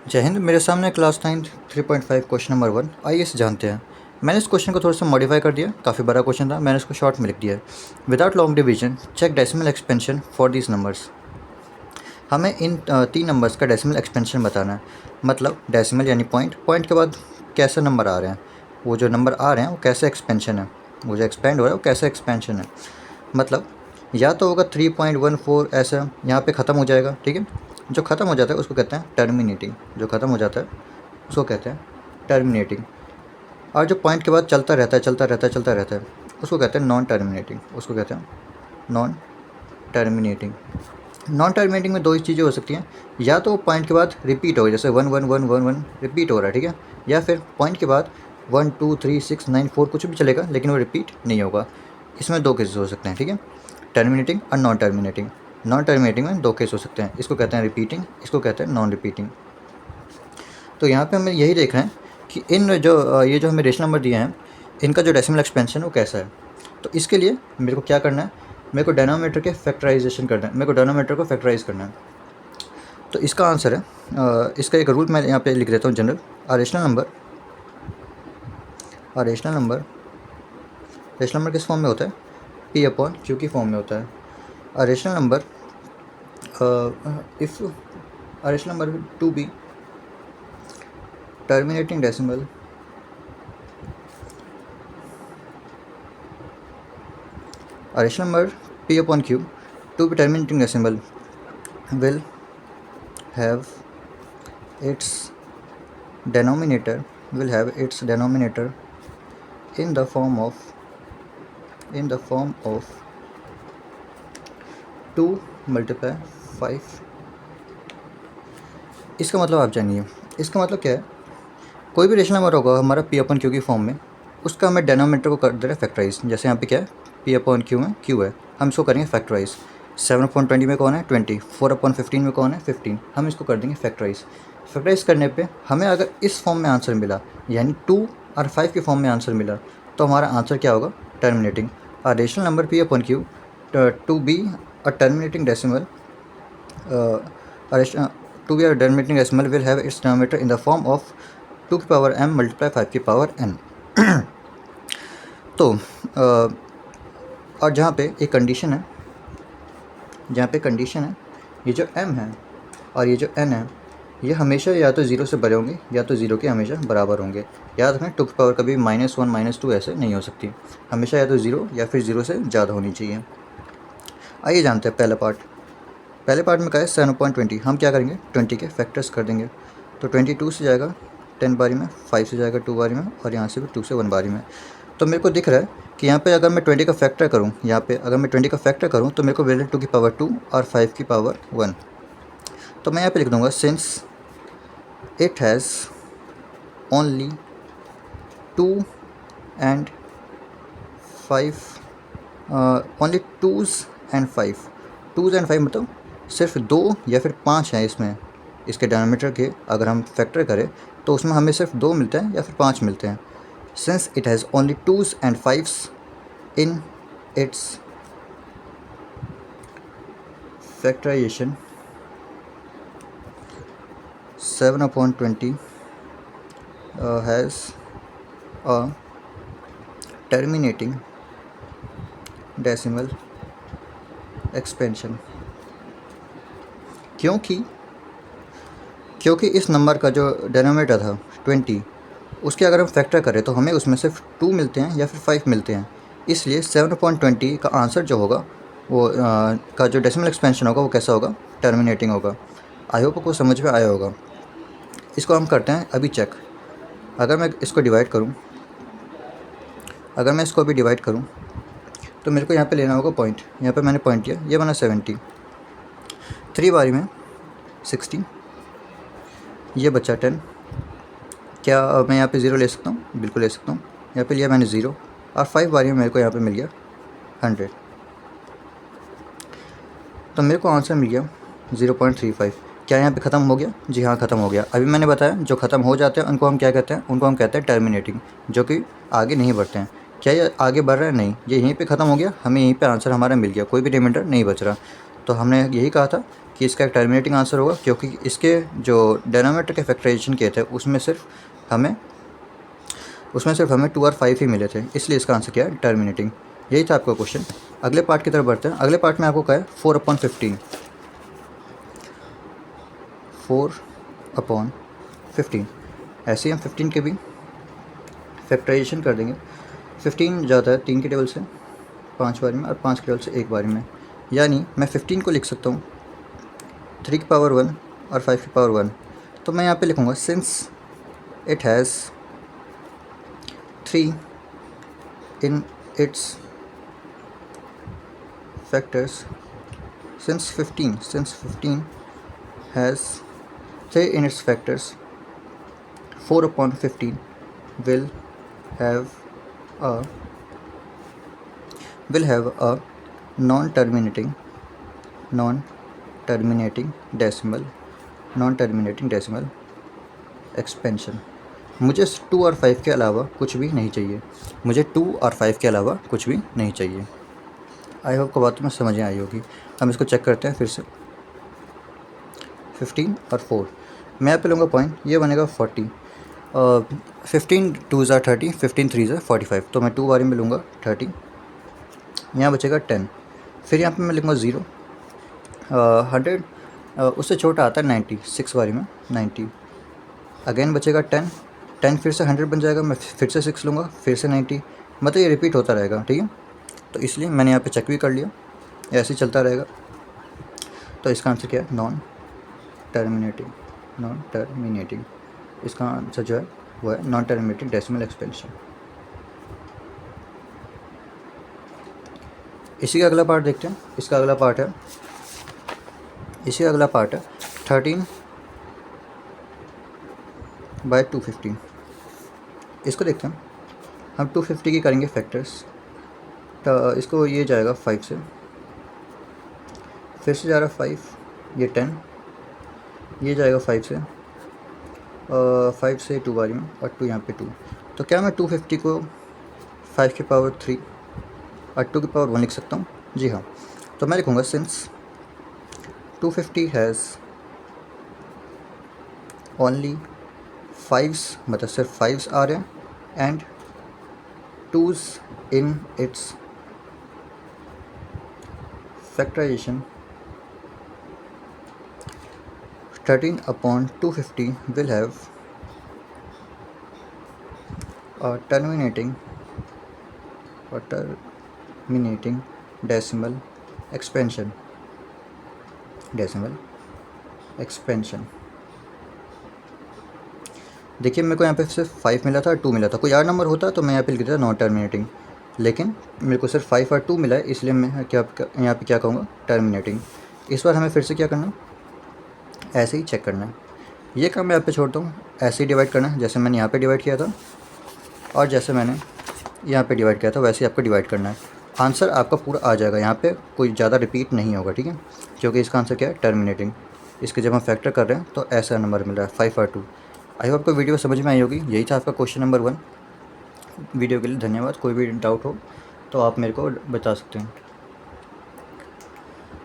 जय हिंद। मेरे सामने क्लास 9 3.5 क्वेश्चन नंबर 1। आइए इसे जानते हैं। मैंने इस क्वेश्चन को थोड़ा सा मॉडिफाई कर दिया, काफ़ी बड़ा क्वेश्चन था, मैंने इसको शॉर्ट में लिख दिया है। Without long division check decimal expansion for these numbers. हमें इन 3 नंबर्स का डेसिमल एक्सपेंशन बताना है। मतलब डेसिमल यानी पॉइंट, पॉइंट के बाद कैसे नंबर आ रहे हैं, वो जो नंबर आ रहे हैं वो कैसे एक्सपेंशन है, वो जो एक्सपेंड हो रहा है वो कैसे एक्सपेंशन है। मतलब या तो होगा 3.14 ऐसा यहाँ पे ख़त्म हो जाएगा, ठीक है। जो ख़त्म हो जाता है उसको कहते हैं टर्मिनेटिंग, जो ख़त्म हो जाता है उसको कहते हैं टर्मिनेटिंग। और जो पॉइंट के बाद चलता रहता है चलता रहता है चलता रहता है उसको कहते हैं नॉन टर्मिनेटिंग, उसको कहते हैं नॉन टर्मिनेटिंग। नॉन टर्मिनेटिंग में दो ही चीज़ें हो सकती हैं, या तो पॉइंट के बाद रिपीट हो, जैसे 1 1 1 1 1 रिपीट हो रहा है, ठीक है। या फिर पॉइंट के बाद 1 2 3 6 9 4 कुछ भी चलेगा लेकिन वो रिपीट नहीं होगा। इसमें दो केसेस हो सकते हैं, ठीक है, टर्मिनेटिंग और नॉन टर्मिनेटिंग। नॉन टर्मिनेटिंग में दो केस हो सकते हैं, इसको कहते हैं रिपीटिंग, इसको कहते हैं नॉन रिपीटिंग। तो यहाँ पे हमें यही देख रहे हैं कि इन जो ये जो हमें रेशनल नंबर दिए हैं इनका जो डेसिमल एक्सपेंशन है वो कैसा है। तो इसके लिए मेरे को क्या करना है, मेरे को डेनोमीटर के फैक्टराइजेशन करना है, मेरे को डेनोमीटर को फैक्टराइज करना है। तो इसका आंसर है इसका एक रूल मैं यहाँ पे लिख देता हूँ general. Rational number rational number किस फॉर्म में होता है, पी अपॉन क्यू की फॉर्म में होता है। Rational number if rational number to be terminating decimal rational number p upon q to be terminating decimal will have its denominator in the form of 2 multiply 5। इसका मतलब आप जानिए, इसका मतलब क्या है, कोई भी रेशनल नंबर होगा हमारा पी अपॉन क्यू की फॉर्म में, उसका हमें डेनोमीटर को कर दे रहे हैं फैक्टराइज। जैसे यहाँ पे क्या है, पी अपॉन क्यू में क्यू है, हम इसको करेंगे फैक्टराइज। 7/20 में कौन है 20, 4/15 में कौन है 15, हम इसको कर देंगे फैक्टराइज। फैक्टराइज करने पे हमें अगर इस फॉर्म में आंसर मिला, यानी 2 और 5 के फॉर्म में आंसर मिला, तो हमारा आंसर क्या होगा, terminating. Rational number P upon Q to be a terminating decimal to be a terminating decimal will have its denominator in the form of 2 की पावर m मल्टीप्लाई 5 की पावर n। तो और जहाँ पे एक कंडीशन है, ये जो m है और ये जो n है, ये हमेशा या तो ज़ीरो से बड़े होंगे या तो ज़ीरो के हमेशा बराबर होंगे। याद रखें 2 की पावर कभी -1 -2 ऐसे नहीं हो सकती, हमेशा या तो ज़ीरो या फिर ज़ीरो से ज़्यादा होनी चाहिए। आइए जानते हैं पहले पार्ट में क्या है 7/20। हम क्या करेंगे 20 के फैक्टर्स कर देंगे। तो 22 से जाएगा 10 बारी में, 5 से जाएगा 2 बारी में, और यहाँ से भी 2 से 1 बारी में। तो मेरे को दिख रहा है कि यहाँ पे अगर मैं 20 का फैक्टर करूँ, तो मेरे को मिलेगा 2 की पावर 2 और 5 की पावर 1। तो मैं यहाँ पे लिख दूँगा since it has only 2 and 5 only 2s and 5 मतलब सिर्फ 2 या फिर 5 हैं इसमें, इसके डिनोमिनेटर के अगर हम फैक्टर करें तो उसमें हमें सिर्फ 2 मिलते हैं या फिर 5 मिलते हैं। Since it has only 2s and 5s in its factorisation 7/20 has a terminating decimal expansion. क्योंकि इस नंबर का जो डिनोमिनेटर था 20, उसके अगर हम फैक्टर करें तो हमें उसमें सिर्फ 2 मिलते हैं या फिर 5 मिलते हैं, इसलिए 7/20 का आंसर जो होगा वो का जो डेसिमल एक्सपेंशन होगा वो कैसा होगा, टर्मिनेटिंग होगा। आई होप आपको समझ में आया होगा। इसको हम करते हैं अभी चेक। अगर मैं इसको डिवाइड करूँ तो मेरे को यहाँ पे लेना होगा पॉइंट। यहाँ पे मैंने पॉइंट लिया, ये बना 70, 3 बारी में 60, ये बचा 10। क्या मैं यहाँ पे ज़ीरो ले सकता हूँ, बिल्कुल ले सकता हूँ। यहाँ पे लिया मैंने ज़ीरो, और 5 बारी में मेरे को यहाँ पे मिल गया 100। तो मेरे को आंसर मिल गया 0.35। क्या यहाँ पे ख़त्म हो गया, जी हाँ ख़त्म हो गया। अभी मैंने बताया जो ख़त्म हो जाते हैं उनको हम क्या कहते हैं, उनको हम कहते हैं टर्मिनेटिंग, जो कि आगे नहीं बढ़ते हैं। क्या ये आगे बढ़ रहा है, नहीं, ये यहीं पे ख़त्म हो गया, हमें यहीं पे आंसर हमारा मिल गया, कोई भी रिमाइंडर नहीं बच रहा। तो हमने यही कहा था कि इसका एक टर्मिनेटिंग आंसर होगा, क्योंकि इसके जो डिनोमिनेटर के फैक्टराइजेशन किए थे उसमें सिर्फ हमें 2 और 5 ही मिले थे, इसलिए इसका आंसर क्या है, टर्मिनेटिंग। यही था आपका क्वेश्चन। अगले पार्ट की तरफ बढ़ते हैं। अगले पार्ट में आपको क्या है, 4/15। 4/15 ऐसे ही हम 15 के भी फैक्टराइजेशन कर देंगे। 15 जाता है 3 की टेबल से 5 बारी में और 5 की टेबल से 1 बारी में, यानी मैं 15 को लिख सकता हूँ 3 की पावर 1 और 5 की पावर 1। तो मैं यहाँ पे लिखूँगा since it has 3 in its factors, since 15 has 3 in its factors, 4/15 will have a non-terminating decimal expansion। मुझे 2 और 5 के अलावा कुछ भी नहीं चाहिए, मुझे 2 और 5 के अलावा कुछ भी नहीं चाहिए। आई होप को बात में समझ आई होगी। हम इसको चेक करते हैं फिर से। 15 और 4 मैं यहाँ पे लूँगा पॉइंट, ये बनेगा 40। 15 2 ज़ा 30, 15 3 ज़ा 45, तो मैं 2 बारी में लूँगा 30, यहाँ बचेगा 10। फिर यहाँ पे मैं लिखूँगा 0। 100 उससे छोटा आता है 90, 6 बारी में 90। अगेन बचेगा 10 फिर से 100 बन जाएगा, मैं फिर से 6 लूँगा, फिर से 90, मतलब ये रिपीट होता रहेगा, ठीक है। तो इसलिए मैंने यहाँ पे चेक भी कर लिया, ऐसे ही चलता रहेगा। तो इसका आंसर क्या है, नॉन टर्मिनेटिंग। इसका आंसर जो है वो है नॉन टर्मिनेटिंग डेसिमल एक्सपेंशन। इसी का अगला पार्ट देखते हैं। इसका अगला पार्ट है 13/250। इसको देखते हैं। हम 250 की करेंगे फैक्टर्स, तो इसको ये जाएगा 5 से, फिर से जा रहा 5, ये 10, ये जाएगा 5 से, 5 से 2 बारी में और 2 यहाँ पे 2। तो क्या मैं 250 को 5 की पावर 3 और 2 की पावर 1 लिख सकता हूँ? जी हाँ। तो मैं लिखूँगा सिंस 250 हैज़ ओनली 5s, मतलब सिर्फ 5s आ रहे हैं, and 2s in its factorization, 13/250 will have a terminating decimal expansion। देखिए मेरे को यहाँ पे सिर्फ 5 मिला था, 2 मिला था। कोई और नंबर होता तो मैं यहाँ पे लिख देता नॉन टर्मिनेटिंग, लेकिन मेरे को सिर्फ 5 और 2 मिला है, इसलिए मैं यहाँ पे क्या कहूँगा, टर्मिनेटिंग। इस बार हमें फिर से क्या करना है, ऐसे ही चेक करना है। ये काम मैं यहाँ पे छोड़ता हूँ, ऐसे ही डिवाइड करना है, जैसे मैंने यहाँ पे डिवाइड किया था और जैसे मैंने यहाँ पे डिवाइड किया था वैसे ही आपको डिवाइड करना है। आंसर आपका पूरा आ जाएगा, यहाँ पे कोई ज़्यादा रिपीट नहीं होगा, ठीक है, क्योंकि इसका आंसर क्या है, टर्मिनेटिंग। इसके जब हम फैक्टर कर रहे हैं तो ऐसा नंबर मिल रहा है 5 और 2। आई होप आपको वीडियो समझ में आई होगी। यही था आपका क्वेश्चन नंबर 1। वीडियो के लिए धन्यवाद। कोई भी डाउट हो तो आप मेरे को बता सकते हैं।